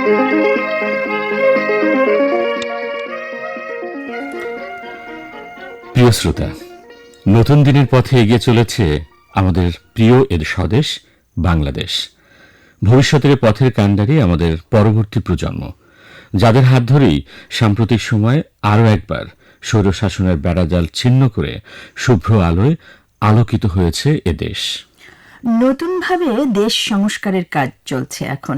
প্রিয় শ্রোতা, নতুন দিনের পথে এগিয়ে চলেছে আমাদের প্রিয় এর স্বদেশ বাংলাদেশ। ভবিষ্যতের পথের কাণ্ডারি আমাদের পরবর্তী প্রজন্ম, যাদের হাত ধরেই সাম্প্রতিক সময় আরও একবার স্বৈরশাসনের বেড়াজাল ছিন্ন করে শুভ্র আলোয় আলোকিত হয়েছে এ দেশ। নতুনভাবে দেশ সংস্কারের কাজ চলছে এখন।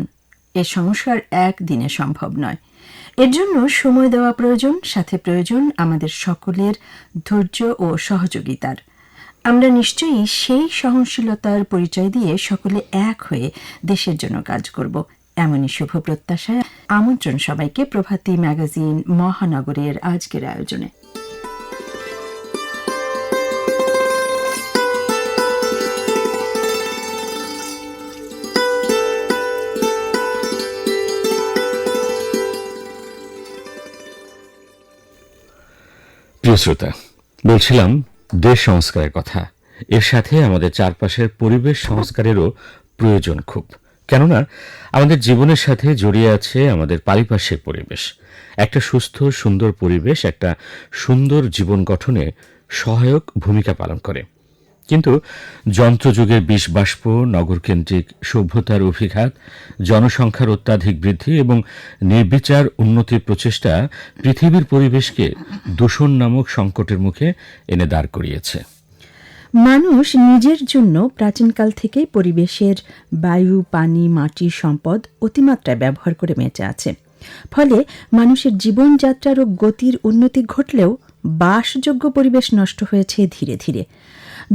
এ সংস্কার একদিনে সম্ভব নয়। এর জন্য সময় দেওয়া প্রয়োজন, সাথে প্রয়োজন আমাদের সকলের ধৈর্য ও সহযোগিতার। আমরা নিশ্চয়ই সেই সহনশীলতার পরিচয় দিয়ে সকলে এক হয়ে দেশের জন্য কাজ করব, এমনই শুভ প্রত্যাশায় আমন্ত্রণ সবাইকে প্রভাতী ম্যাগাজিন মহানগরের আজকের আয়োজনে। প্রিয় শ্রোতা, বলছিলাম দেশ সংস্কারের কথা। এর সাথে আমাদের চারপাশের পরিবেশ সংস্কারেরও প্রয়োজন খুব, কেননা আমাদের জীবনের সাথে জড়িয়ে আছে আমাদের পারিপার্শ্বিক পরিবেশ। একটা সুস্থ সুন্দর পরিবেশ একটা সুন্দর জীবন গঠনে সহায়ক ভূমিকা পালন করে। কিন্তু যন্ত্রযুগের বিষবাষ্প, নগরকেন্দ্রিক সভ্যতার অভিঘাত, জনসংখ্যার অত্যাধিক বৃদ্ধি এবং নির্বিচার উন্নতির প্রচেষ্টা পৃথিবীর পরিবেশকে দূষণ নামক সংকটের মুখে এনে দাঁড় করিয়েছে। মানুষ নিজের জন্য প্রাচীনকাল থেকেই পরিবেশের বায়ু, পানি, মাটি সম্পদ অতিমাত্রায় ব্যবহার করে বেঁচে আছে। ফলে মানুষের জীবনযাত্রার ও গতির উন্নতি ঘটলেও বাসযোগ্য পরিবেশ নষ্ট হয়েছে ধীরে ধীরে।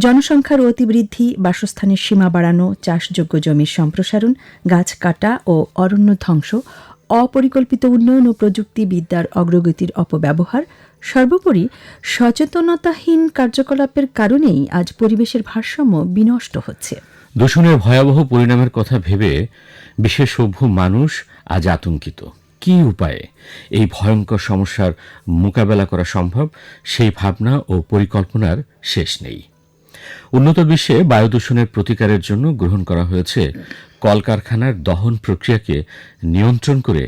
জনসংখ্যার অতিবৃদ্ধি, বাসস্থানের সীমা বাড়ানো, চাষযোগ্য জমির সম্প্রসারণ, গাছ কাটা ও অরণ্য ধ্বংস, অপরিকল্পিত উন্নয়ন ও প্রযুক্তিবিদ্যার অগ্রগতির অপব্যবহার, সর্বোপরি সচেতনতাহীন কার্যকলাপের কারণেই আজ পরিবেশের ভারসাম্য বিনষ্ট হচ্ছে। দূষণের ভয়াবহ পরিণামের কথা ভেবে বিশেষ সভ্য মানুষ আজ আতঙ্কিত। কি উপায়ে এই ভয়ঙ্কর সমস্যার মোকাবেলা করা সম্ভব, সেই ভাবনা ও পরিকল্পনার শেষ নেই। উন্নত বিশ্বে বায়ু দূষণের প্রতিকারের জন্য গ্রহণ করা হয়েছে কলকারখানার দহন প্রক্রিয়াকে নিয়ন্ত্রণ করে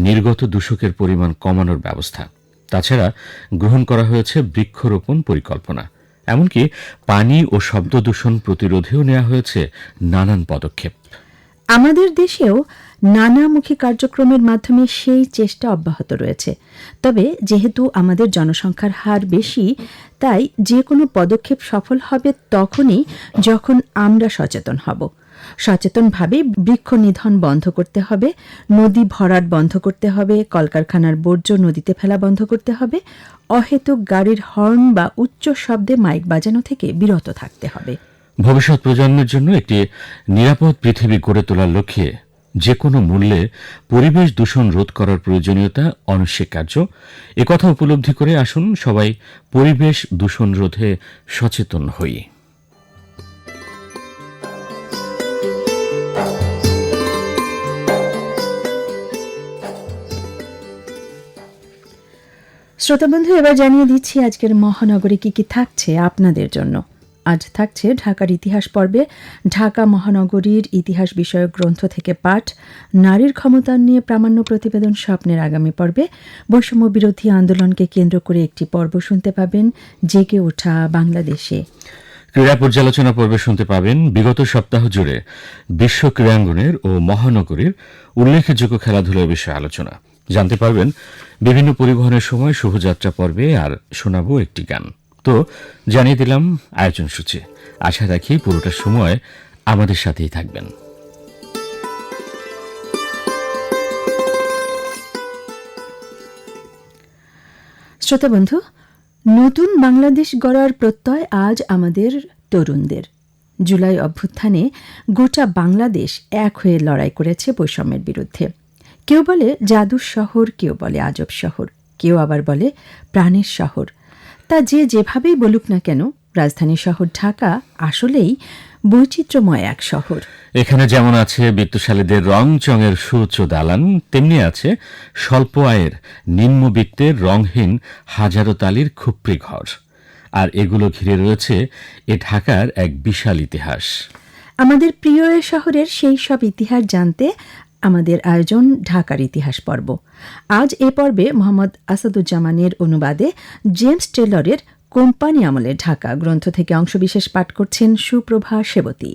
নির্গত দূষকের পরিমাণ কমানোর ব্যবস্থা। তাছাড়া গ্রহণ করা হয়েছে বৃক্ষরোপণ পরিকল্পনা। এমনকি পানি ও শব্দ দূষণ প্রতিরোধেও নেওয়া হয়েছে নানান পদক্ষেপ। আমাদের দেশেও নানামুখী কার্যক্রমের মাধ্যমে সেই চেষ্টা অব্যাহত রয়েছে। তবে যেহেতু আমাদের জনসংখ্যার হার বেশি, তাই যে কোনো পদক্ষেপ সফল হবে তখনই যখন আমরা সচেতন হব। সচেতনভাবে বৃক্ষ নিধন বন্ধ করতে হবে, নদী ভরাট বন্ধ করতে হবে, কলকারখানার বর্জ্য নদীতে ফেলা বন্ধ করতে হবে, অহেতুক গাড়ির হর্ন বা উচ্চ শব্দে মাইক বাজানো থেকে বিরত থাকতে হবে। ভবিষ্যৎ প্রজন্মের জন্য একটি নিরাপদ পৃথিবী গড়ে তোলার লক্ষ্যে যে কোনো মূল্যে পরিবেশ দূষণ রোধ করার প্রয়োজনীয়তা অনস্বীকার্য। একথা উপলব্ধি করে আসুন সবাই পরিবেশ দূষণ রোধে সচেতন হই। শ্রোতাবন্ধু, এবার জানিয়ে দিচ্ছি আজকের মহানগরে কি কি থাকছে আপনাদের জন্য। আজ থাকছে ঢাকার ইতিহাস পর্বে ঢাকা মহানগরীর ইতিহাস বিষয়ক গ্রন্থ থেকে পাঠ, নারীর ক্ষমতায়ন নিয়ে প্রামাণ্য প্রতিবেদন স্বপ্নের আগামী পর্বে বৈষম্য বিরোধী আন্দোলনকে কেন্দ্র করে একটি পর্ব শুনতে পাবেন জেগে ওঠা বাংলাদেশে। ক্রীড়া পর্যালোচনা পর্বে শুনতে পাবেন বিগত সপ্তাহ জুড়ে বিশ্ব ক্রীড়াঙ্গনের ও মহানগরীর উল্লেখযোগ্য খেলাধুলার বিষয়ে আলোচনা। জানতে পারবেন বিভিন্ন পরিবহনের সময় শুভযাত্রা পর্বে, আর শোনাবো একটি গান। তো জানিয়ে দিলাম আয়োজন সূচি। আশা রাখি পুরোটা সময় আমাদের সাথেই থাকবেন। শ্রোতা বন্ধু, নতুন বাংলাদেশ গড়ার প্রত্যয় আজ আমাদের তরুণদের। জুলাই অভ্যুত্থানে গোটা বাংলাদেশ এক হয়ে লড়াই করেছে বৈষম্যের বিরুদ্ধে। কেউ বলে জাদুর শহর, কেউ বলে আজব শহর, কেউ আবার বলে প্রাণের শহর। তা যে যেভাবেই বলুক না কেন, রাজধানী শহর ঢাকা আসলেই বৈচিত্র্যময় এক শহর। এখানে যেমন আছে বিত্তশালীদের রংচঙের সুউচ্চ দালান, তেমনি আছে স্বল্প আয়ের নিম্নবিত্তের রংহীন হাজারো তালির খুপড়ি ঘর। আর এগুলো ঘিরে রয়েছে এ ঢাকার এক বিশাল ইতিহাস। আমাদের প্রিয় এ শহরের সেই সব ইতিহাস জানতে আমাদের আয়োজন ঢাকার ইতিহাস পর্ব। আজ এ পর্বে মোহাম্মদ আসাদুজ্জামানের অনুবাদে জেমস টেলরের কোম্পানি আমলের ঢাকা গ্রন্থ থেকে অংশবিশেষ পাঠ করছেন সুপ্রভা সেবতী।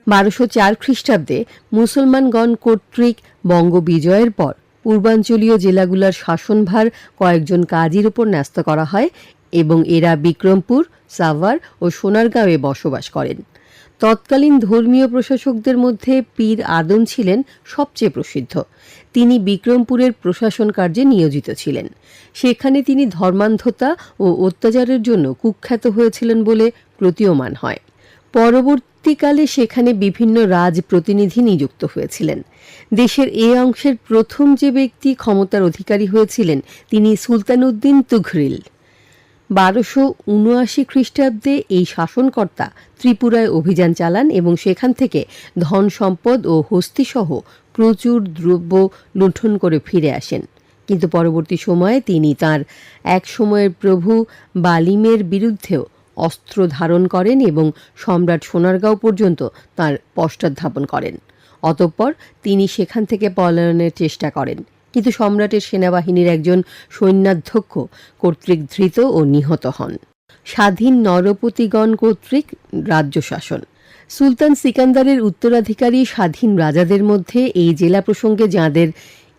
1204 খ্রিস্টাব্দে মুসলমানগণ কর্তৃক বঙ্গ বিজয়ের পর পূর্বাঞ্চলীয় জেলাগুলোর শাসনভার কয়েকজন কাজীর উপর ন্যস্ত করা হয় এবং এরা বিক্রমপুর, সাভার ও সোনারগাঁওয়ে বসবাস করেন। তৎকালীন ধর্মীয় প্রশাসকদের মধ্যে পীর আদম ছিলেন সবচেয়ে প্রসিদ্ধ। তিনি বিক্রমপুরের প্রশাসন কার্যে নিয়োজিত ছিলেন। সেখানে তিনি ধর্মান্ধতা ও অত্যাচারের জন্য কুখ্যাত হয়েছিলেন বলে প্রতীয়মান হয়। পরবর্তীকালে সেখানে বিভিন্ন রাজপ্রতিনিধি নিযুক্ত হয়েছিলেন। দেশের এ অংশের প্রথম যে ব্যক্তি ক্ষমতার অধিকারী হয়েছিলেন তিনি সুলতান উদ্দিন তুঘরিল। 1279 খ্রিস্টাব্দে এই শাসনকর্তা ত্রিপুরায় অভিযান চালান এবং সেখান থেকে ধন সম্পদ ও হস্তিসহ প্রচুর দ্রব্য লুণ্ঠন করে ফিরে আসেন। কিন্তু পরবর্তী সময়ে তিনি তাঁর এক সময়ের প্রভু বালিমের বিরুদ্ধেও অস্ত্র ধারণ করেন এবং সম্রাট সোনারগাঁও পর্যন্ত তাঁর পশ্চাৎধাবন করেন। অতঃপর তিনি সেখান থেকে পলায়নের চেষ্টা করেন, কিন্তু সম্রাটের সেনাবাহিনীর একজন সৈন্যাধ্যক্ষ কর্তৃক ধৃত ও নিহত হন। স্বাধীন নরপতিগণ কর্তৃক রাজ্য শাসন। সুলতান সিকান্দারের উত্তরাধিকারী স্বাধীন রাজাদের মধ্যে এই জেলা প্রসঙ্গে যাঁদের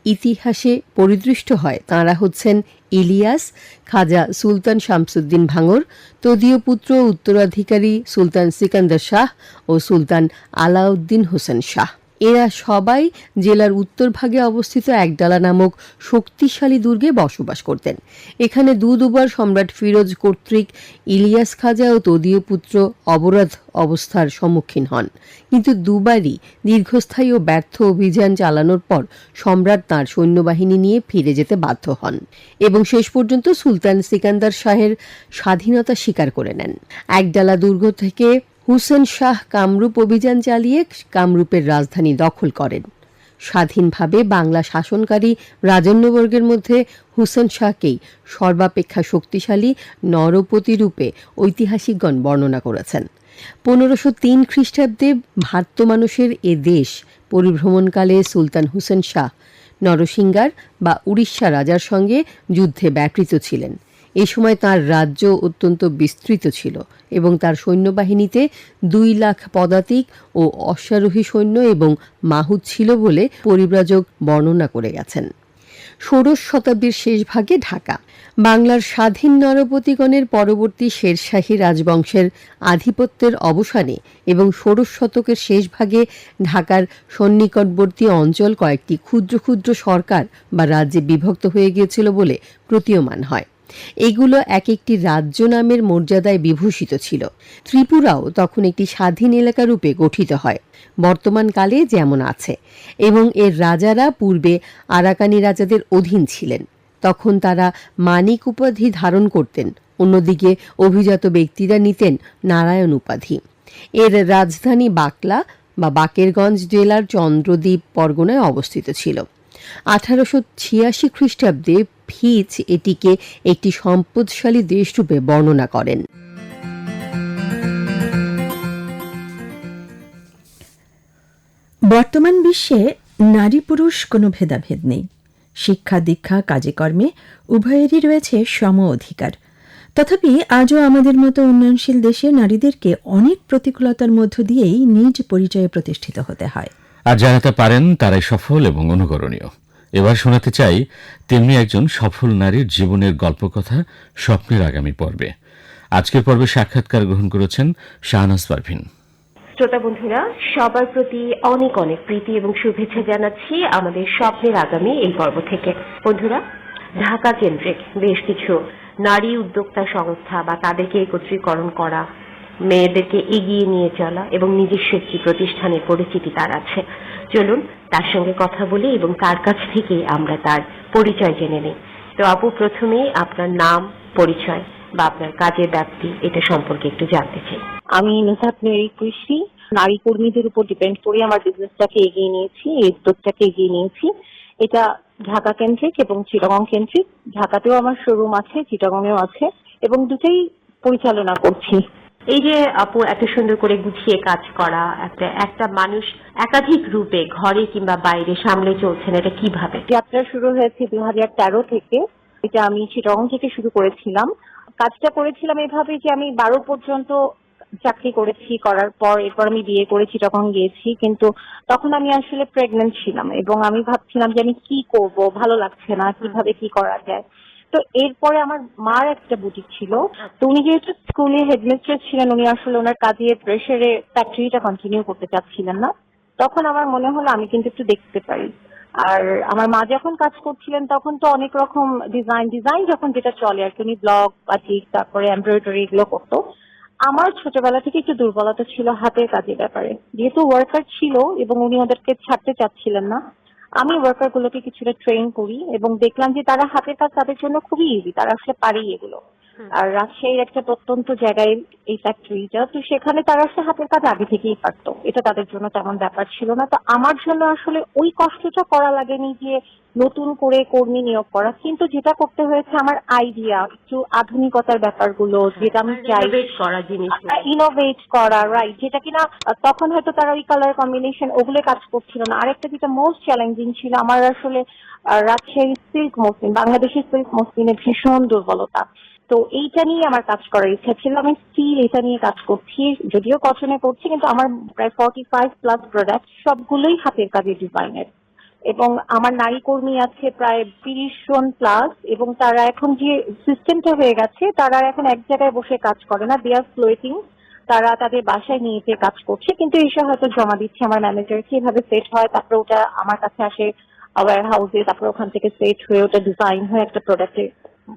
ইতিহাসে পরিদৃষ্ট হয় তাঁরা হচ্ছেন ইলিয়াস, খাজা সুলতান শামসুদ্দিন ভাঙর, তদীয় পুত্র উত্তরাধিকারী সুলতান সিকান্দার শাহ ও সুলতান আলাউদ্দিন হোসেন শাহ। এরা সবাই জেলার উত্তরভাগে অবস্থিত একডালা নামক শক্তিশালী দুর্গে বসবাস করতেন। এখানে দুবার সম্রাট ফিরোজ কর্তৃক ইলিয়াস খাজা ও তদীয় পুত্র অবরোধ অবস্থার সম্মুখীন হন, কিন্তু দুবারই দীর্ঘস্থায়ী ও ব্যর্থ অভিযান চালানোর পর সম্রাট তাঁর সৈন্যবাহিনী নিয়ে ফিরে যেতে বাধ্য হন এবং শেষ পর্যন্ত সুলতান সিকান্দার শাহের স্বাধীনতা স্বীকার করে নেন। একডালা দুর্গ থেকে হুসেন শাহ কামরূপ অভিযান চালিয়ে কামরূপের রাজধানী দখল করেন। স্বাধীনভাবে বাংলা শাসনকারী রাজন্যবর্গের মধ্যে হুসেন শাহকেই সর্বাপেক্ষা শক্তিশালী নরপতি রূপে ঐতিহাসিকগণ বর্ণনা করেছেন। 1503 খ্রিস্টাব্দে ভারত মানুষের এ দেশ পরিভ্রমণকালে সুলতান হুসেন শাহ নরসিংগার বা উড়িষ্যা রাজার সঙ্গে যুদ্ধে ব্যাপৃত ছিলেন। এই সময় তাঁর রাজ্য অত্যন্ত বিস্তৃত ছিল এবং তার সৈন্যবাহিনীতে 2 লাখ পদাতিক ও অশ্বারোহী সৈন্য এবং মাহুত ছিল বলে পরিব্রাজক বর্ণনা করে গেছেন। 16 শতাব্দীর শেষ ভাগে ঢাকা। বাংলার স্বাধীন নরপতিগণের পরবর্তী শেরশাহী রাজবংশের আধিপত্যের অবসানে এবং 16 শতকের শেষ ভাগে ঢাকার সন্নিকটবর্তী অঞ্চল কয়েকটি ক্ষুদ্র ক্ষুদ্র সরকার বা রাজ্যে বিভক্ত হয়ে গিয়েছিল বলে প্রতীয়মান হয়। এগুলো এক একটি রাজ্য নামের মর্যাদায় বিভূষিত ছিল। ত্রিপুরাও তখন একটি স্বাধীন এলাকা রূপে গঠিত হয়, বর্তমানকালে যেমন আছে, এবং এর রাজারা পূর্বে আরাকানি রাজাদের অধীন ছিলেন। তখন তারা মানিক উপাধি ধারণ করতেন, অন্যদিকে অভিজাত ব্যক্তিরা নিতেন নারায়ণ উপাধি। এর রাজধানী বাকলা বা বাকেরগঞ্জ জেলার চন্দ্রদ্বীপ পরগনায় অবস্থিত ছিল। 1886 খ্রিস্টাব্দে ফিচ এটিকে একটি সম্পদশালী দেশরূপে বর্ণনা করেন। বর্তমান বিশ্বে নারী পুরুষ কোনো ভেদাভেদ নেই। শিক্ষা দীক্ষা কাজে কর্মে উভয়েরই রয়েছে সম অধিকার। তথাপি আজও আমাদের মতো উন্নয়নশীল দেশে নারীদেরকে অনেক প্রতিকূলতার মধ্য দিয়েই নিজ পরিচয়ে প্রতিষ্ঠিত হতে হয়। আর যারা তা পারেন তারাই সফল এবং অনুকরণীয়। এবার শোনাতে চাই তেমনি একজন সফল নারীর জীবনের গল্পকথা স্বপ্নের আগামী পর্বে। আজকের পর্বে সাক্ষাৎকার গ্রহণ করেছেন শাহনাজ পারভিন। শ্রোতা বন্ধুরা, সবার প্রতি অনেক অনেক প্রীতি এবং শুভেচ্ছা জানাচ্ছি আমাদের স্বপ্নের আগামী এই পর্ব থেকে। বন্ধুরা, ঢাকা কেন্দ্রিক বেশ কিছু নারী উদ্যোক্তা সংস্থা বা তাদেরকে একত্রীকরণ করা, মেয়েদেরকে এগিয়ে নিয়ে চলা এবং নিজস্ব একটি প্রতিষ্ঠানের পরিচিতি তার আছে। চলুন তার সঙ্গে কথা বলি এবং তার কাছ থেকে আমরা তার পরিচয় জেনে নিই। তো আপু, প্রথমে আপনার নাম, পরিচয় বা আপনার কাজের ব্যাপ্তি এটা সম্পর্কে একটু জানতে চাই। আমি নিশাত মেরি কৃষি নারী কর্মীদের উপর ডিপেন্ড করে আমার বিজনেসটাকে এগিয়ে নিয়েছি, এই উদ্যোগটাকে এগিয়ে নিয়েছি। এটা ঢাকা কেন্দ্রিক এবং চিটাগং কেন্দ্রিক। ঢাকাতেও আমার শোরুম আছে, চিটাগংয়েও আছে এবং দুটোই পরিচালনা করছি। এই যে আপু এত সুন্দর করে গুছিয়ে কাজ করা, একটা মানুষ একাধিক রূপে ঘরে কিংবা বাইরে সামলে চলছেন, এটা কিভাবে? যাত্রা শুরু হয়েছে 2013 থেকে। এটা আমি চিটাগং থেকে শুরু করেছিলাম। কাজটা করেছিলাম এভাবে যে আমি 12 পর্যন্ত চাকরি করেছি, করার পর এরপর আমি বিয়ে করে চিটাগং গিয়েছি। কিন্তু তখন আমি আসলে প্রেগন্যান্ট ছিলাম এবং আমি ভাবছিলাম যে আমি কি করব, ভালো লাগছে না, কিভাবে কি করা যায়। তো এরপরে আমার মার একটা বুটিক ছিল। তো উনি যেহেতু স্কুলে হেডমিস্ট্রেস ছিলেন, উনি আসলে ওনার কাজের প্রেশারে ফ্যাক্টরিটা কন্টিনিউ করতে চাচ্ছিলেন না। তখন আমার মনে হলো আমি কিন্তু একটু দেখতে পারি। আর আমার মা যখন কাজ করছিলেন তখন তো অনেক রকম ডিজাইন যখন যেটা চলে আর কি, উনি ব্লগ, বাটিক, তারপরে এমব্রয়ডারি এগুলো করতো। আমার ছোটবেলা থেকে একটু দুর্বলতা ছিল হাতের কাজের ব্যাপারে। যেহেতু ওয়ার্কার ছিল এবং উনি ওদেরকে ছাড়তে চাচ্ছিলেন না, আমি ওয়ার্কার গুলোকে কিছুটা ট্রেন করি এবং দেখলাম যে তারা হাতের কাজ তাদের জন্য খুবই ইজি, তারা আসলে পারেই এগুলো। আর রাজশাহীর একটা প্রত্যন্ত জায়গায় এই ফ্যাক্টরিটা, তো সেখানে তারা আসলে হাতের কাজ আগে থেকেই পারতো, এটা তাদের জন্য তেমন ব্যাপার ছিল না। তো আমার জন্য আসলে ওই কষ্টটা করা লাগেনি যে নতুন করে কর্মী নিয়োগ করা, কিন্তু যেটা করতে হয়েছে আমার আইডিয়া, একটু আধুনিকতার ব্যাপারগুলো যেটা আমি চাই, করা জিনিস ইনোভেট করা, রাইট, যেটা কিনা তখন হয়তো তারা ওই কালার কম্বিনেশন ওগুলো কাজ করছিল না। আরেকটা যেটা মোস্ট চ্যালেঞ্জিং ছিল আমার আসলে রাজশাহী সিল্ক মসলিন, বাংলাদেশের সিল্ক মসলিনের ভীষণ দুর্বলতা। তো এইটা নিয়ে আমার কাজ করার ইচ্ছা ছিল। আমি স্টিল এটা নিয়ে কাজ করছি, যদিও কটনে করছি, কিন্তু আমার প্রায় 45+ প্রোডাক্ট সবগুলোই হাতের কাজের ডিজাইনের। এবং আমার নারী কর্মী আছে প্রায় 30 জন প্লাস, এবং তারা এখন যে সিস্টেমটা হয়ে গেছে, তারা এখন এক জায়গায় বসে কাজ করে না, দে আর ফ্লোটিং। তারা তাদের বাসায় নিয়ে যেয়ে কাজ করছে, কিন্তু এসে হয়তো জমা দিচ্ছে আমার ম্যানেজারকে, এভাবে সেট হয়, তারপরে ওটা আমার কাছে আসে ওয়্যার হাউসে, তারপরে ওখান থেকে সেট হয়ে ওটা ডিজাইন হয়ে একটা প্রোডাক্টে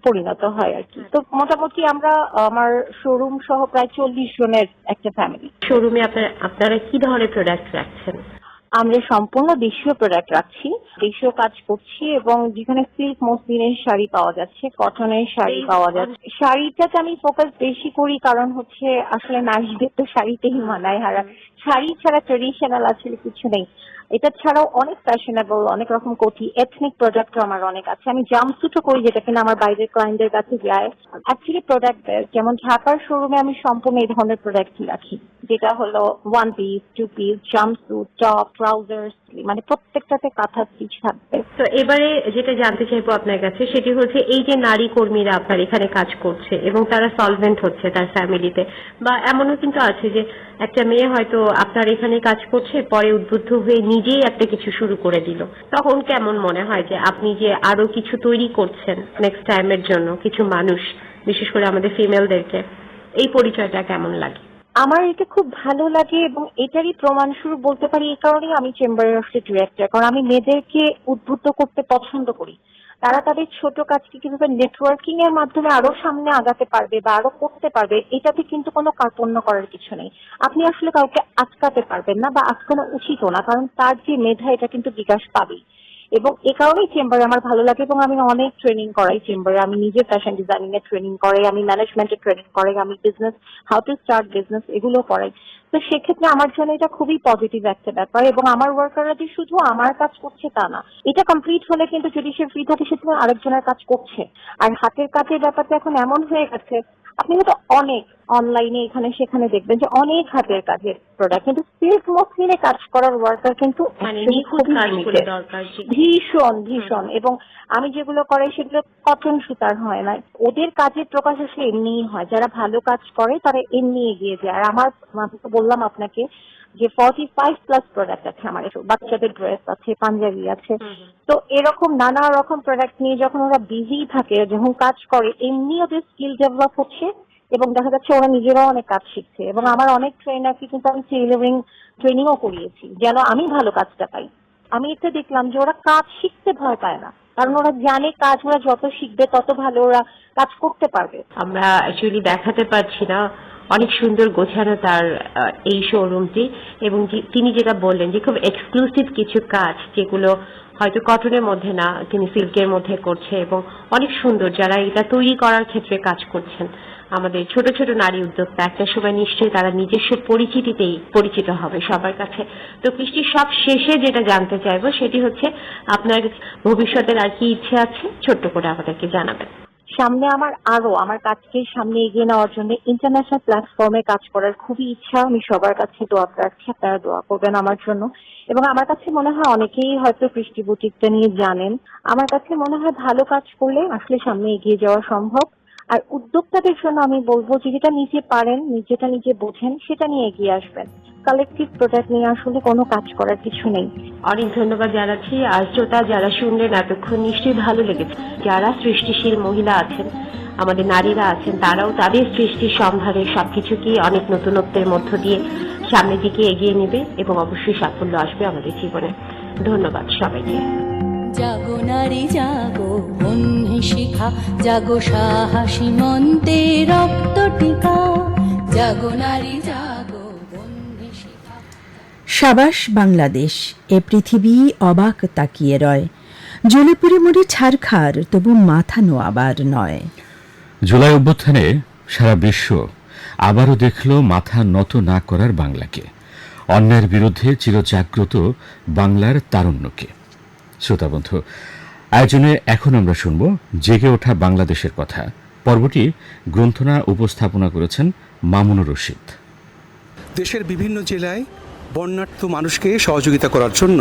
পরিণত হয় আর কি। তো মোটামুটি আমরা আমার শোরুম সহ প্রায় 40 জনের একটা ফ্যামিলি। শোরুমে আপনারা কি ধরনের প্রোডাক্ট রাখছেন? আমরা সম্পূর্ণ দেশীয় প্রোডাক্ট রাখছি, দেশীয় কাজ করছি, এবং যেখানে সিল্ক মসলিনের শাড়ি পাওয়া যাচ্ছে, কটনের শাড়ি পাওয়া যাচ্ছে। শাড়িটাতে আমি ফোকাস বেশি করি কারণ হচ্ছে আসলে নারীদের তো শাড়িতেই মানায়, আর শাড়ি ছাড়া ট্রেডিশনাল আসলে কিছু নেই। এটা ছাড়াও অনেক ফ্যাশনেবল, অনেক রকম কোটি, এথনিক প্রোডাক্টও আমার অনেক আছে। আমি জাম্পস্যুটও করি, যেটা কিনা আমার বাইরের ক্লায়েন্টদের কাছে যায়। অ্যাকচুয়ালি প্রোডাক্ট যেমন ঢাকার শোরুমে আমি সম্পূর্ণ এই ধরনের প্রোডাক্টই রাখি, যেটা হলো 1 piece, 2 piece, jumpsuit, top, trousers, মানে প্রত্যেকটাতে কাঁথা স্টিচ থাকবে। তো এবারে যেটা জানতে চাইবো আপনার কাছে, সেটি হচ্ছে এই যে নারী কর্মীরা আপনার এখানে কাজ করছে এবং তারা সলভেন্ট হচ্ছে তার ফ্যামিলিতে, বা এমনও কিন্তু আছে যে একটা মেয়ে হয়তো আপনার এখানে কাজ করছে, পরে উদ্বুদ্ধ হয়ে নিজেই একটা কিছু শুরু করে দিল, তখন কেমন মনে হয় যে আপনি যে আরো কিছু তৈরি করছেন নেক্সট টাইমের জন্য কিছু মানুষ, বিশেষ করে আমাদের ফিমেলদেরকে, এই পরিচয়টা কেমন লাগে? আমার এটা খুব ভালো লাগে এবং এটারই প্রমাণস্বরূপ বলতে পারি এই কারণেই আমি চেম্বারের অফ ডিরেক্টর, কারণ আমি মেয়েদেরকে উদ্বুদ্ধ করতে পছন্দ করি। তারা তাদের ছোট কাজকে কিভাবে নেটওয়ার্কিং এর মাধ্যমে আরো সামনে আগাতে পারবে বা আরো করতে পারবে, এটাতে কিন্তু কোনো কার্পণ্য করার কিছু নেই। আপনি আসলে কাউকে আটকাতে পারবেন না বা আটকানো উচিতও না, কারণ তার যে মেধা এটা কিন্তু বিকাশ পাবেই। এবং এ কারণেই চেম্বারে আমার ভালো লাগে এবং আমি অনেক ট্রেনিং করাই চেম্বারে। আমি নিজে ফ্যাশন ডিজাইনিং এর ট্রেনিং করাই, আমি ম্যানেজমেন্টের ট্রেনিং করাই, আমি business, how to start business, এগুলো করাই। তো সেক্ষেত্রে আমার জন্য এটা খুবই পজিটিভ একটা ব্যাপার। এবং আমার ওয়ার্কাররা যে শুধু আমার কাজ করছে তা না, এটা কমপ্লিট হলে কিন্তু যদি সে ফ্রি থাকে সে আরেকজনের কাজ করছে। আর হাতের কাজের ব্যাপারটা এখন এমন হয়ে গেছে, আপনি হয়তো অনেক অনলাইনে এখানে সেখানে দেখবেন যে অনেক হাতের কাজের প্রোডাক্ট, কিন্তু সিল্ক মসলিনে কাজ করার ওয়ার্কার কিন্তু ভীষণ। এবং আমি যেগুলো করাই সেগুলো কটন সুতার হয় না, ওদের কাজের প্রকাশ আসলে এমনিই হয়। যারা ভালো কাজ করে তারা এমনি এগিয়ে যায়। আর আমার বললাম আপনাকে যে 45+ প্রোডাক্ট আছে আমার, বাচ্চাদের ড্রেস আছে, পাঞ্জাবি আছে। তো এরকম নানা রকম প্রোডাক্ট নিয়ে যখন ওরা বিজি থাকে, যখন কাজ করে, এমনি ওদের স্কিল ডেভেলপ হচ্ছে এবং দেখা যাচ্ছে ওরা নিজেরাও অনেক কাজ শিখছে। এবং আমার অনেক ট্রেনারকে কিন্তু আমি টেইলরিং ট্রেনিংও করিয়েছি যেন আমি ভালো কাজটা পাই। আমি এটা দেখলাম যে ওরা কাজ শিখতে ভয় পায় না, কারণ ওরা জানে কাজ ওরা যত শিখবে তত ভালো ওরা কাজ করতে পারবে। আমরা অ্যাকচুয়ালি দেখাতে পারছি না, অনেক সুন্দর গোছানো তার এই শোরুমটি, এবং তিনি যেটা বললেন যে খুব এক্সক্লুসিভ কিছু কাজ যেগুলো হয়তো কটনের মধ্যে না, তিনি সিল্কের মধ্যে করছে, এবং অনেক সুন্দর যারা এটা তৈরি করার ক্ষেত্রে কাজ করছেন আমাদের ছোট ছোট নারী উদ্যোক্তা, একটা সময় নিশ্চয়ই তারা নিজস্ব পরিচিতিতেই পরিচিত হবে সবার কাছে। তো কৃষ্টি, সব শেষে যেটা জানতে চাইবো সেটি হচ্ছে আপনার ভবিষ্যতের আর কি ইচ্ছে আছে, ছোট্ট করে আমাদেরকে জানাবেন। সামনে আমার কাজকে সামনে এগিয়ে নেওয়ার জন্য ইন্টারন্যাশনাল প্ল্যাটফর্মে কাজ করার খুবই ইচ্ছা। আমি সবার কাছে দোয়া রাখছি, আপনারা দোয়া করবেন আমার জন্য। এবং আমার কাছে মনে হয় অনেকেই হয়তো কৃষ্টি বুটিকটা নিয়ে জানেন। আমার কাছে মনে হয় ভালো কাজ করলে আসলে সামনে এগিয়ে যাওয়া সম্ভব। আর উদ্যোক্তাদের জন্য আমি বলবো যে যেটা নিজে পারেন, যেটা নিজে বোঝেন, সেটা নিয়ে এগিয়ে আসবেন। কালেকটিভ প্রোডাক্ট নিয়ে আসলে কোনো কাজ করার কিছু নেই। অনেক ধন্যবাদ জানাচ্ছি। আর শ্রোতা যারা শুনলেন এতক্ষণ নিশ্চয়ই ভালো লেগেছে। যারা সৃষ্টিশীল মহিলা আছেন, আমাদের নারীরা আছেন, তারাও তাদের সৃষ্টির সম্ভারে সবকিছুকে অনেক নতুনত্বের মধ্য দিয়ে সামনের দিকে এগিয়ে নেবে এবং অবশ্যই সাফল্য আসবে আমাদের জীবনে। ধন্যবাদ সবাইকে। জাগো নারী জাগো, বহ্নি শিখা, জাগো সাহসী মন্তে রক্ত টিকা, জাগো নারী জাগো, বহ্নি শিখা। সাবাস বাংলাদেশ, এ পৃথিবী অবাক তাকিয়ে রয়, জ্বলে পুড়ে মরি ছারখার, তবু মাথা নোয়াবার নয়। জুলাই অভ্যুত্থানে সারা বিশ্ব আবারও দেখল মাথা নত না করার বাংলাকে, অন্যায়ের বিরুদ্ধে চিরজাগ্রত বাংলার তারুণ্যকে। শ্রোতা বন্ধু, আয়োজনে এখন আমরা শুনব জেগে ওঠা বাংলাদেশের কথা। পর্বটি গ্রন্থনা উপস্থাপনা করেছেন মামুনুর রশিদ। দেশের বিভিন্ন জেলায় বন্যার্ত মানুষকে সহযোগিতা করার জন্য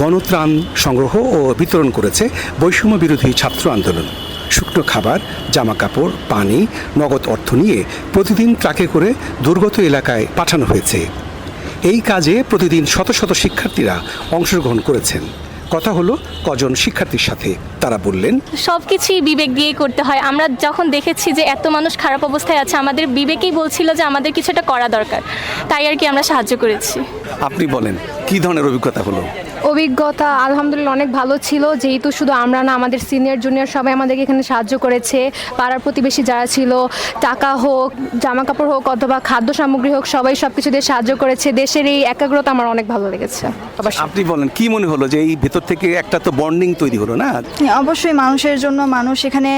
গণত্রাণ সংগ্রহ ও বিতরণ করেছে বৈষম্য বিরোধী ছাত্র আন্দোলন। শুকনো খাবার, জামা কাপড়, পানি, নগদ অর্থ নিয়ে প্রতিদিন ট্রাকে করে দুর্গত এলাকায় পাঠানো হয়েছে। এই কাজে প্রতিদিন শত শত শিক্ষার্থীরা অংশগ্রহণ করেছেন। কথা হলো কজন শিক্ষার্থীর সাথে, তারা বললেন, সবকিছুই বিবেক দিয়ে করতে হয়। আমরা যখন দেখেছি যে এত মানুষ খারাপ অবস্থায় আছে, আমাদের বিবেকেই বলছিল যে আমাদের কিছু একটা করা দরকার, তাই আর কি আমরা সাহায্য করেছি। আপনি বলেন কি ধরনের অভিজ্ঞতা হলো? অভিজ্ঞতা আলহামদুলিল্লাহ অনেক ভালো ছিল, যেহেতু শুধু আমরা না, আমাদের সিনিয়র জুনিয়র সবাই আমাদেরকে এখানে সাহায্য করেছে। পাড়ার প্রতিবেশী যারা ছিল, টাকা হোক, জামা কাপড় হোক, অথবা খাদ্য সামগ্রী হোক, সবাই সবকিছু দিয়ে সাহায্য করেছে। দেশের এই একাগ্রতা আমার অনেক ভালো লেগেছে। আপনি বলেন কি মনে হলো যে এই ভেতর থেকে একটা তো বন্ডিং তৈরি হলো না? অবশ্যই মানুষের জন্য, মানুষ এখানে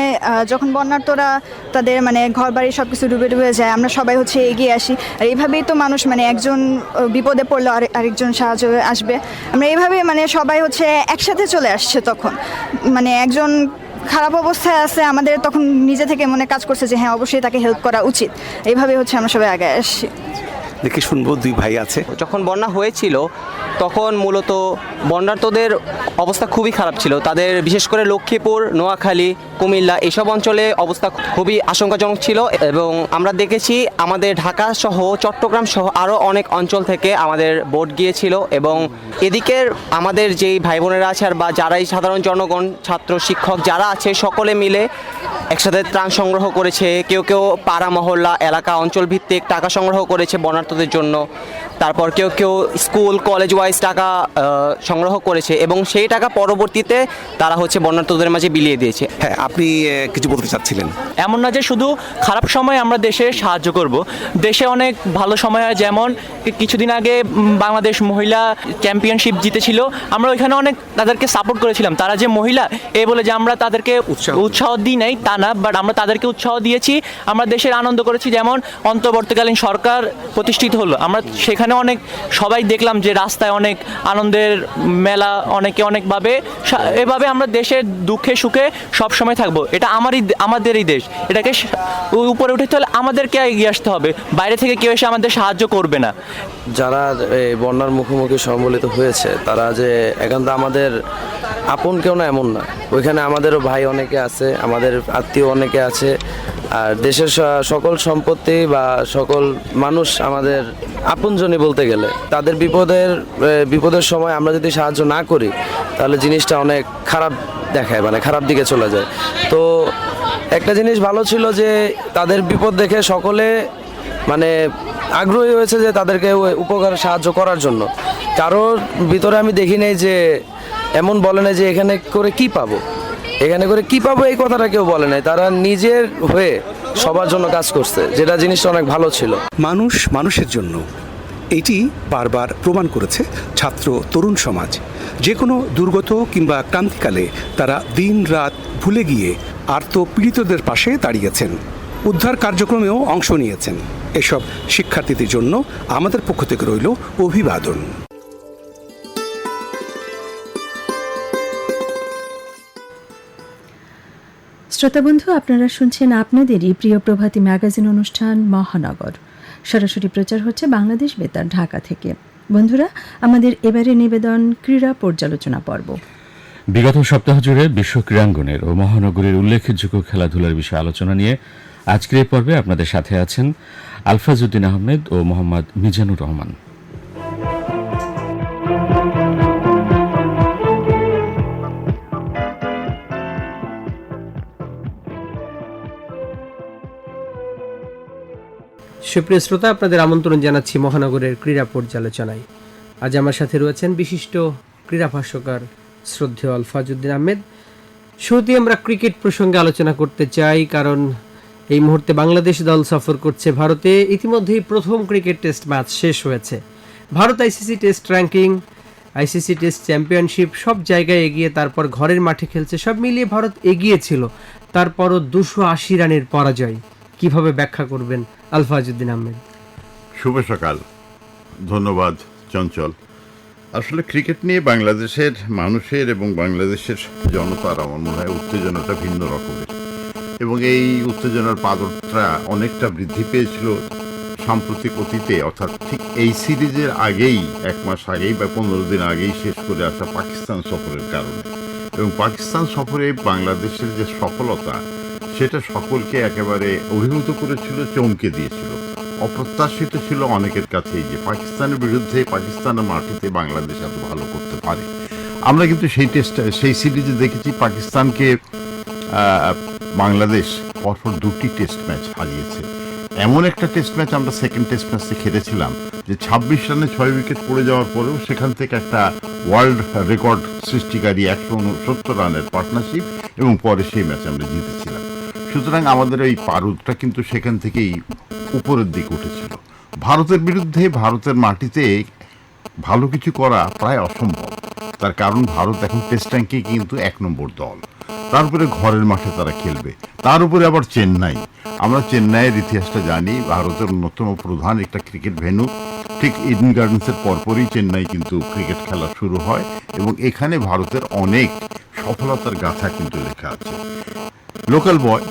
যখন বন্যার্তরা তাদের ঘর বাড়ি সবকিছু ডুবে ডুবে যায়, আমরা সবাই এগিয়ে আসি। আর এইভাবেই তো মানুষ একজন বিপদে পড়লে আরেকজন সাহায্য আসবে। আমরা এইভাবে সবাই একসাথে চলে আসছে। তখন একজন খারাপ অবস্থায় আছে, আমাদের তখন নিজে থেকে কাজ করছে যে হ্যাঁ অবশ্যই তাকে হেল্প করা উচিত। এইভাবে আমরা সবাই আগে আসছি। দেখে শুনবো, দুই ভাই আছে। যখন বন্যা হয়েছিল তখন মূলত বন্যার্তদের অবস্থা খুবই খারাপ ছিল। তাদের বিশেষ করে লক্ষ্মীপুর, নোয়াখালী, কুমিল্লা এসব অঞ্চলে অবস্থা খুবই আশঙ্কাজনক ছিল। এবং আমরা দেখেছি আমাদের ঢাকা সহ চট্টগ্রাম সহ আরও অনেক অঞ্চল থেকে আমাদের বোট গিয়েছিল। এবং এদিকের আমাদের যেই ভাই বোনেরা আছে আর বা যারাই সাধারণ জনগণ, ছাত্র, শিক্ষক যারা আছে, সকলে মিলে একসাথে ত্রাণ সংগ্রহ করেছে। কেউ কেউ পাড়া মহল্লা এলাকা অঞ্চল ভিত্তিক টাকা সংগ্রহ করেছে বন্যার্তদের জন্য। তারপর কেউ কেউ স্কুল কলেজ ওয়াইজ টাকা সংগ্রহ করেছে এবং সেই টাকা পরবর্তীতে তারা বন্যার্তদের মাঝে বিলিয়ে দিয়েছে। হ্যাঁ, আপনি কিছু বলতে চাচ্ছিলেন? এমন না যে শুধু খারাপ সময় আমরা দেশে সাহায্য করব, দেশে অনেক ভালো সময় হয়। যেমন কিছুদিন আগে বাংলাদেশ মহিলা চ্যাম্পিয়নশিপ জিতেছিল, আমরা ওইখানে অনেক তাদেরকে সাপোর্ট করেছিলাম। তারা যে মহিলা এই বলে যে আমরা তাদেরকে উৎসাহ দিই নাই তা না, বাট আমরা তাদেরকে উৎসাহ দিয়েছি। আমরা দেশের আনন্দ করেছি। যেমন অন্তর্বর্তীকালীন সরকার প্রতিষ্ঠিত হলো, আমরা সেখানে অনেক সবাই দেখলাম যে রাস্তায় অনেক আনন্দের মেলা, অনেকে অনেকভাবে এভাবে আমরা দেশের দুঃখে সুখে সব সময় থাকবো। এটা আমাদেরই দেশ, এটাকে উপরে উঠতে হলে আমাদেরকে এগিয়ে আসতে হবে। বাইরে থেকে কেউ এসে আমাদের সাহায্য করবে না। যারা এই বন্যার মুখোমুখি সম্বলিত হয়েছে তারা যে একান্ত আমাদের আপন কেউ না এমন না, ওইখানে আমাদেরও ভাই অনেকে আছে, আমাদের আত্মীয় অনেকে আছে। আর দেশের সকল সম্পত্তি বা সকল মানুষ আমাদের আপনজনই বলতে গেলে। তাদের বিপদের সময় আমরা যদি সাহায্য না করি তাহলে জিনিসটা অনেক খারাপ দেখায়, খারাপ দিকে চলে যায়। তো একটা জিনিস ভালো ছিল যে তাদের বিপদ দেখে সকলে আগ্রহী হয়েছে যে তাদেরকে উপকার সাহায্য করার জন্য। কারোর ভিতরে আমি দেখি নাই যে এমন বলে না যে এখানে করে কি পাবো, এই কথাটা কেউ বলে নাই। তারা নিজের হয়ে সবার জন্য কাজ করছে, যেটা জিনিসটা অনেক ভালো ছিল। মানুষ মানুষের জন্য, এটি বারবার প্রমাণ করেছে ছাত্র তরুণ সমাজ। যে কোনো দুর্গত কিংবা ক্রান্তিকালে তারা দিন রাত ভুলে গিয়ে আর্ত পীড়িতদের পাশে দাঁড়িয়েছেন, উদ্ধার কার্যক্রমেও অংশ নিয়েছেন। এসব শিক্ষার্থীদের জন্য আমাদের পক্ষ থেকে রইল অভিবাদন। শ্রোতা বন্ধু, আপনারা শুনছেন আপনাদেরই প্রিয় প্রভাতী ম্যাগাজিন অনুষ্ঠান মহানগর। সরাসরি প্রচার হচ্ছে বাংলাদেশ বেতার ঢাকা থেকে। বন্ধুরা, আমাদের এবারে নিবেদন ক্রীড়া পর্যালোচনা পর্ব। বিগত সপ্তাহ জুড়ে বিশ্ব ক্রীড়াঙ্গনের ও মহানগরীর উল্লেখযোগ্য খেলাধুলার বিষয়ে আলোচনা নিয়ে আজকের এই পর্বে আপনাদের সাথে আছেন আলফাজউদ্দিন আহমেদ ও মোহাম্মদ মিজানুর রহমান। সুপ্রিয় শ্রোতা, আপনাদের আমন্ত্রণ জানাচ্ছি মহানগরের ক্রীড়া পর্যালোচনায়। আজ আমার সাথে রয়েছেন বিশিষ্ট ক্রীড়া ভাষ্যকার শ্রদ্ধেয় আলফাজউদ্দিন আহমেদ। শুরুতেই আমরা ক্রিকেট প্রসঙ্গে আলোচনা করতে চাই, কারণ এই মুহূর্তে বাংলাদেশ দল সফর করছে ভারতে। ইতিমধ্যেই প্রথম ক্রিকেট টেস্ট ম্যাচ শেষ হয়েছে। Bharat ICC test ranking, ICC test championship সব জায়গায় এগিয়ে, তারপর ঘরের মাঠে খেলছে, সব মিলিয়ে ভারত এগিয়ে ছিল। তারপরও 280 রানের পরাজয় কিভাবে ব্যাখ্যা করবেন আলফাজউদ্দিন আহমেদ? শুভ সকাল, ধন্যবাদ চঞ্চল। আসলে ক্রিকেট নিয়ে বাংলাদেশের মানুষের এবং বাংলাদেশের জনতার আমার মনে হয় উত্তেজনাটা ভিন্ন রকমের, এবং এই উত্তেজনার পাদত্রা অনেকটা বৃদ্ধি পেয়েছিল সাম্প্রতিক অতীতে, অর্থাৎ ঠিক এই সিরিজের আগেই, 1 মাস আগেই বা 15 দিন আগেই শেষ করে আসা পাকিস্তান সফরের কারণে। এবং পাকিস্তান সফরে বাংলাদেশের যে সফলতা, সেটা সকলকে একেবারে অভিভূত করেছিল, চমকে দিয়েছিল। অপ্রত্যাশিত ছিল অনেকের কাছেই যে পাকিস্তানের বিরুদ্ধে পাকিস্তানের মাটিতে বাংলাদেশ এত ভালো করতে পারে। আমরা কিন্তু সেই সিরিজে দেখেছি পাকিস্তানকে বাংলাদেশ পরপর 2টি টেস্ট ম্যাচ হারিয়েছে। এমন একটা টেস্ট ম্যাচ আমরা সেকেন্ড টেস্ট ম্যাচে খেলেছিলাম যে 26 রানে 6 উইকেট পড়ে যাওয়ার পরেও সেখান থেকে একটা ওয়ার্ল্ড রেকর্ড সৃষ্টিকারী 169 রানের পার্টনারশিপ, এবং পরে সেই ম্যাচ আমরা জিতেছিলাম। সুতরাং আমাদের এই পারদটা কিন্তু সেখান থেকেই উপরের দিকে উঠেছিল। ভারতের বিরুদ্ধে ভারতের মাটিতে ভালো কিছু করা প্রায় অসম্ভব, তার কারণ ভারত এখন টেস্ট র্যাঙ্কে কিন্তু 1 নম্বর দল। তারপরে ঘরের মাঠে তারা খেলবে, তার উপরে আবার চেন্নাই। আমরা চেন্নাইয়ের ইতিহাসটা জানি, ভারতের অন্যতম প্রধান একটা ক্রিকেট ভেন্যু। ঠিক ইডেন গার্ডেন্সের পরপরই চেন্নাই কিন্তু ক্রিকেট খেলা শুরু হয়, এবং এখানে ভারতের অনেক সফলতার গাথা কিন্তু লেখা আছে। লোকাল বয়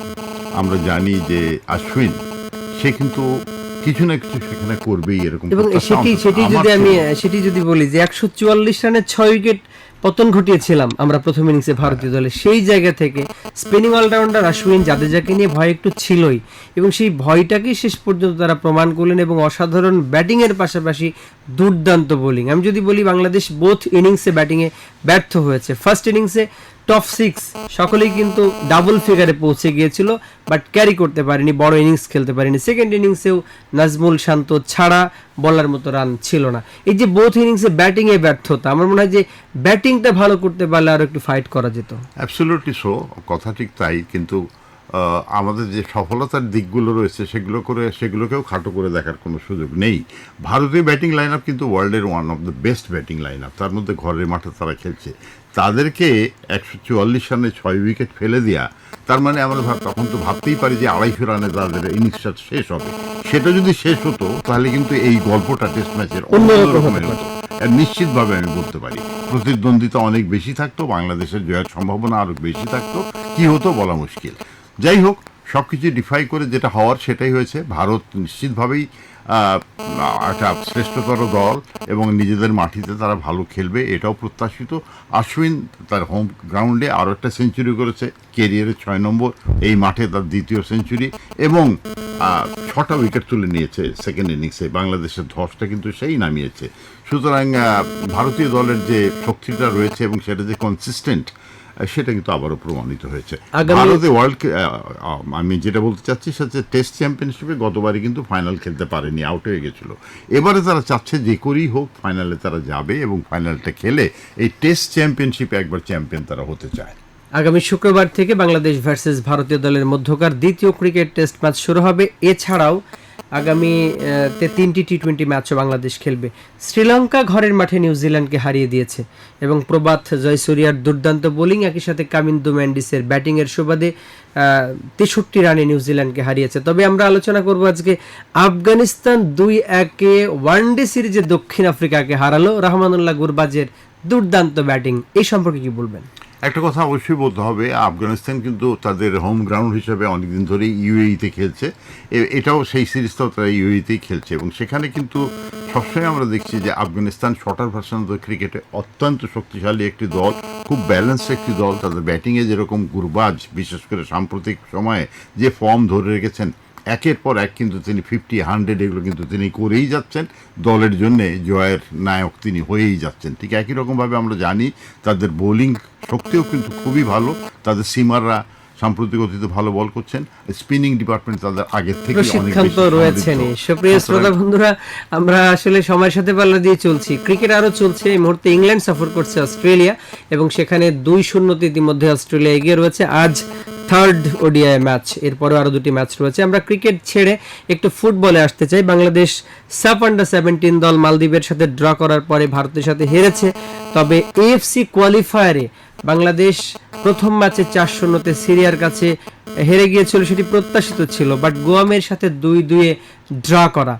আমরা জানি যে অশ্বিন, সে কিন্তু কিছু না কিছু সেখানে করবেই, এরকম। এবং সেটি যদি বলি যে 144 রানে 6 উইকেট পতন ঘটিয়েছিলাম আমরা প্রথম ইনিংসে ভারতীয় দলে, সেই জায়গা থেকে স্পিনিং অলরাউন্ডার অশ্বিন জাদেজাকে নিয়ে ভয় একটু ছিলই, এবং সেই ভয়টাকেই শেষ পর্যন্ত তারা প্রমাণ করলেন, এবং অসাধারণ ব্যাটিংয়ের পাশাপাশি দুর্দান্ত বোলিং। আমি যদি বলি বাংলাদেশ বোথ ইনিংসে ব্যাটিংয়ে ব্যর্থ হয়েছে। ফার্স্ট ইনিংসে টপ 6 সকলেই কিন্তু ডাবল ফিগারে পৌঁছে গিয়েছিল, বাট ক্যারি করতে পারেনি, বড় ইনিংস খেলতে পারেনি। সেকেন্ড ইনিংসেও নাজমুল শান্ত ছাড়া বলার মতো রান ছিল না। এই যে বোথ ইনিংসে ব্যাটিংয়ে ব্যর্থতা, আমার মনে হয় যে ব্যাটিংটা ভালো করতে পারলে আরো একটু ফাইট করা যেত। অ্যাবসলিউটলি সো, কথা ঠিক তাই। কিন্তু আমাদের যে সফলতার দিকগুলো রয়েছে সেগুলোকেও খাটো করে দেখার কোনো সুযোগ নেই। ভারতীয় ব্যাটিং লাইন আপ কিন্তু ওয়ার্ল্ডের one of the best batting line up, তার মধ্যে ঘরের মাঠে তারা খেলছে। তাদেরকে 144 রানে 6 উইকেট ফেলে দেওয়া, তার মানে আমরা তখন তো ভাবতেই পারি যে 250 রানে তাদের ইনিংসটা শেষ হবে। সেটা যদি শেষ হতো তাহলে কিন্তু এই গল্পটা টেস্ট ম্যাচের অন্যরকমের হতো, নিশ্চিতভাবে আমি বলতে পারি। প্রতিদ্বন্দ্বিতা অনেক বেশি থাকতো, বাংলাদেশের জয়ের সম্ভাবনা আরো বেশি থাকতো। কি হতো বলা মুশকিল। যাই হোক, সবকিছু ডিফাই করে যেটা হওয়ার সেটাই হয়েছে। ভারত নিশ্চিতভাবেই একটা শ্রেষ্ঠতর দল, এবং নিজেদের মাটিতে তারা ভালো খেলবে, এটাও প্রত্যাশিত। অশ্বিন তার হোম গ্রাউন্ডে আরও একটা সেঞ্চুরি করেছে, ক্যারিয়ারের 6 নম্বর, এই মাঠে তার 2য় সেঞ্চুরি, এবং 6টা উইকেট তুলে নিয়েছে সেকেন্ড ইনিংসে। বাংলাদেশের ধসটা কিন্তু সেই নামিয়েছে। সুতরাং ভারতীয় দলের যে শক্তিটা রয়েছে এবং সেটা যে কনসিস্টেন্ট, সেটা কিন্তু আবারও প্রমাণিত হয়েছে। ভারতে আমি যেটা বলতে চাচ্ছি সেটা টেস্ট চ্যাম্পিয়নশিপে গতবারই কিন্তু ফাইনাল খেলতে পারেনি, আউট হয়ে গেছিল। এবারে তারা চাচ্ছে যে করেই হোক ফাইনালে তারা যাবে, এবং ফাইনালটা খেলে এই টেস্ট চ্যাম্পিয়নশিপে একবার চ্যাম্পিয়ন তারা হতে চায়। আগামী শুক্রবার থেকে বাংলাদেশ ভার্সেস ভারতীয় দলের মধ্যকার 2য় ক্রিকেট টেস্ট ম্যাচ শুরু হবে। এছাড়াও আগামীতে 3টি টি20 ম্যাচও বাংলাদেশ খেলবে। শ্রীলঙ্কা ঘরের মাঠে নিউজিল্যান্ডকে হারিয়ে দিয়েছে, এবং প্রবাদ জয়সূরিয়ার দুর্দান্ত বোলিং, একই সাথে কামিন্দু ম্যান্ডিসের ব্যাটিংয়ের সুবাদে 63 রানে নিউজিল্যান্ডকে হারিয়েছে। তবে আমরা আলোচনা করব আজকে আফগানিস্তান 2-1 ওয়ানডে সিরিজে দক্ষিণ আফ্রিকাকে হারালো। রহমানুল্লাহ গুরবাজের দুর্দান্ত ব্যাটিং, এই সম্পর্কে কি বলবেন? একটা কথা অবশ্যই বলতে হবে, আফগানিস্তান কিন্তু তাদের হোম গ্রাউন্ড হিসেবে অনেকদিন ধরেই ইউএইতে খেলছে, এটাও সেই সিরিজটাও তারা ইউএইতেই খেলছে, এবং সেখানে কিন্তু সবসময় আমরা দেখছি যে আফগানিস্তান শর্টার ভার্সন অফ ক্রিকেটে অত্যন্ত শক্তিশালী একটি দল, খুব ব্যালেন্সড একটি দল। তাদের ব্যাটিংয়ে যেরকম গুরবাজ, বিশেষ করে সাম্প্রতিক সময়ে যে ফর্ম ধরে রেখেছেন, একের পর এক কিন্তু তিনি 50-100 এগুলো কিন্তু তিনি করেই যাচ্ছেন, দলের জন্যে জয়ের নায়ক তিনি হয়েই যাচ্ছেন। ঠিক একই রকমভাবে আমরা জানি তাদের বোলিং শক্তিও কিন্তু খুবই ভালো, তাদের সিমাররা সাম্প্রতিক অতীতে ভালো বল করছেন, স্পিনিং ডিপার্টমেন্ট তাদের আগের থেকে অনেক প্রশিক্ষণ তো রয়েছেন। সুপ্রিয় শ্রোতা বন্ধুরা, আমরা আসলে সময়ের সাথে পাল্লা দিয়ে চলছি, ক্রিকেট আরও চলছে। এই মুহূর্তে ইংল্যান্ড সফর করছে অস্ট্রেলিয়া, এবং সেখানে 2-0 ইতিমধ্যে অস্ট্রেলিয়া এগিয়ে রয়েছে। আজ থার্ড ওডিআই ম্যাচ, এরপরও আরও 2টি ম্যাচ রয়েছে। আমরা ক্রিকেট ছেড়ে একটু ফুটবলে আসতে চাই। বাংলাদেশ সাফ আন্ডার-17 দল মালদ্বীপের সাথে ড্র করার পরে ভারতের সাথে হেরেছে, তবে এএফসি কোয়ালিফায়ারে বাংলাদেশ প্রথম ম্যাচে 4-0 সিরিয়ার কাছে হেরে গিয়েছিল, সেটি প্রত্যাশিত ছিল। বাট গোয়ামের সাথে 2-2 ড্র করা,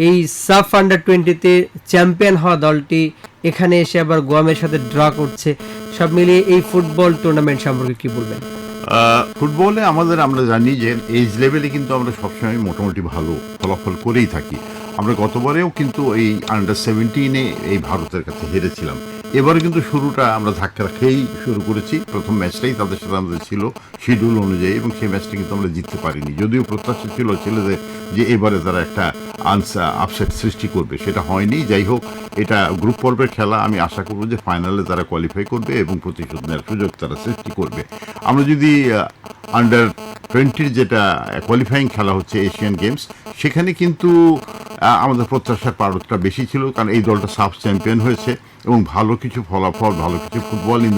এই সাফ আন্ডার-20-তে চ্যাম্পিয়ন হওয়া দলটি এখানে এসে আবার গোয়ামের সাথে ড্র করছে। সব মিলিয়ে এই ফুটবল টুর্নামেন্ট সম্পর্কে কি বলবেন? ফুটবলে আমরা জানি যে এজ লেভেলে কিন্তু আমরা সবসময় মোটামুটি ভালো ফলাফল করেই থাকি। আমরা গতবারেও কিন্তু এই আন্ডার-17 এই ভারতের কাছে হেরেছিলাম। এবারে কিন্তু শুরুটা আমরা ধাক্কা খেয়েই শুরু করেছি। প্রথম ম্যাচটাই তাদের সাথে আমাদের ছিল শিডিউল অনুযায়ী, এবং সেই ম্যাচটা কিন্তু আমরা জিততে পারিনি, যদিও প্রত্যাশা ছিল ছেলেদের যে এবারে তারা একটা আপসেট সৃষ্টি করবে, সেটা হয়নি। যাই হোক, এটা গ্রুপ পর্বের খেলা, আমি আশা করব যে ফাইনালে তারা কোয়ালিফাই করবে এবং প্রতিশোধ নেওয়ার সুযোগ তারা সৃষ্টি করবে। আমরা যদি আন্ডার-20 যেটা কোয়ালিফাইং খেলা হচ্ছে এশিয়ান গেমস, সেখানে কিন্তু আমাদের প্রত্যাশার পারদটা বেশি ছিল, কারণ এই দলটা সাব চ্যাম্পিয়ন হয়েছে এবং ভালো কিছু ফলাফল, ভালো কিছু ফুটবলার ইন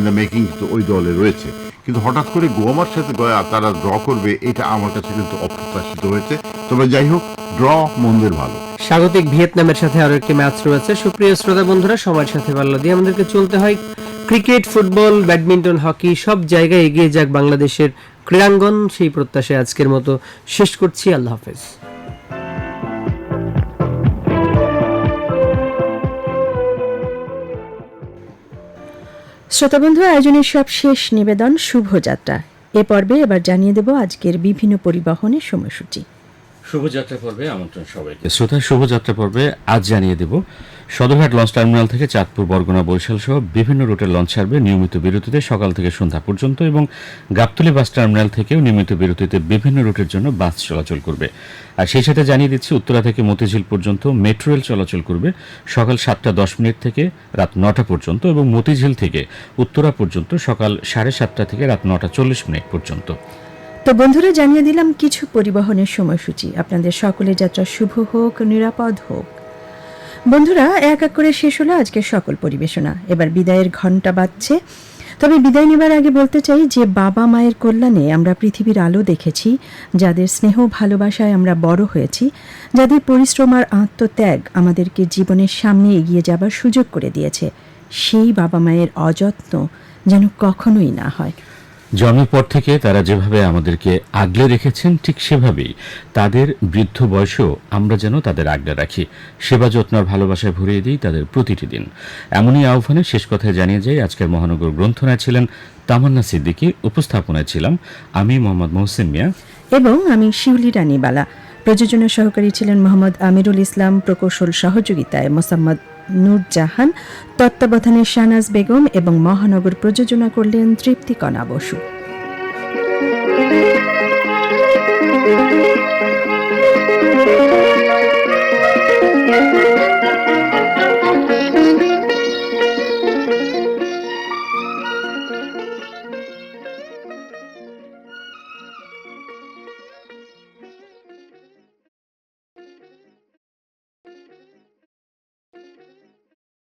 দ্য মেকিং কিন্তু ওই দলে রয়েছে। কিন্তু হঠাৎ করে গোয়ামার সাথে তারা ড্র করবে, এটা আমার কাছে কিন্তু অপ্রত্যাশিত হয়েছে। তবে যাই হোক, ড্র মন্দের ভালো। স্বাগতিক ভিয়েতনামের সাথে আরো একটি ম্যাচ রয়েছে। সুপ্রিয় শ্রোতা বন্ধুরা, সময়ের সাথে পাল্লা দিয়ে আমাদেরকে চলতে হয়। ক্রিকেট, ফুটবল, ব্যাডমিন্টন, হকি সব জায়গায় এগিয়ে যাক বাংলাদেশের ক্রীড়াঙ্গন, সেই প্রত্যাশায় আজকের মতো শেষ করছি। আল্লাহ হাফেজ। শ্রোতাবন্ধু, আয়োজনের সব শেষ নিবেদন শুভযাত্রা। এ পর্বে এবার জানিয়ে দেব আজকের বিভিন্ন পরিবহনের সময়সূচি। শুভযাত্রা পর্বে আমন্ত্রণ সবাইকে। শ্রোতা, শুভযাত্রা পর্বে আজ জানিয়ে দেব সদরঘাট লঞ্চ টার্মিনাল থেকে চাঁদপুর, বরগুনা, বরিশাল সহ বিভিন্ন রুটের লঞ্চ ছাড়বে নিয়মিত বিরতিতে সকাল থেকে সন্ধ্যা পর্যন্ত, এবং গাবতলী বাস টার্মিনাল থেকেও নিয়মিত বিরতিতে বিভিন্ন রুটের জন্য বাস চলাচল করবে। আর সেই সাথে জানিয়ে দিচ্ছি উত্তরা থেকে মতিঝিল পর্যন্ত মেট্রো রেল চলাচল করবে সকাল 7:10 থেকে রাত 9টা পর্যন্ত, এবং মতিঝিল থেকে উত্তরা পর্যন্ত সকাল 7:30 থেকে রাত 9:40 পর্যন্ত। তো বন্ধুরা, জানিয়ে দিলাম কিছু পরিবহনের সময়সূচি। আপনাদের সকলের যাত্রা শুভ হোক, নিরাপদ হোক। বন্ধুরা, এক এক করে শেষ হলো আজকের সকল পরিবেশনা। এবার বিদায়ের ঘণ্টা বাজছে। তবে বিদায় নেবার আগে বলতে চাই যে বাবা মায়ের কল্যাণে আমরা পৃথিবীর আলো দেখেছি, যাদের স্নেহ ভালোবাসায় আমরা বড় হয়েছি, যাদের পরিশ্রম আর আত্মত্যাগ আমাদেরকে জীবনের সামনে এগিয়ে যাবার সুযোগ করে দিয়েছে, সেই বাবা মায়ের অযত্ন যেন কখনোই না হয়। জন্মের পর থেকে তারা যেভাবে আমাদেরকে আগলে রেখেছেন, ঠিক সেভাবেই তাদের বৃদ্ধ বয়সেও আমরা যেন তাদের আগলে রাখি, সেবা যত্ন আর ভালোবাসায় ভরিয়ে দিই তাদের প্রতিটি দিন। এমনই আহ্বানে শেষ কথায় জানিয়ে যাই, আজকের মহানগর গ্রন্থনায় ছিলেন তামান্না সিদ্দিকী, উপস্থাপনায় ছিলাম আমি মোহাম্মদ মহসিন মিয়া এবং আমি শিউলি রানী বালা। প্রযোজনা সহকারী ছিলেন মোহাম্মদ আমিরুল ইসলাম, প্রকৌশল সহযোগিতায় মোসাম্মদ নূরজাহান, তত্ত্বাবধানে শাহনাজ বেগম, এবং মহানগর প্রযোজনা করলেন তৃপ্তিকণা বসু।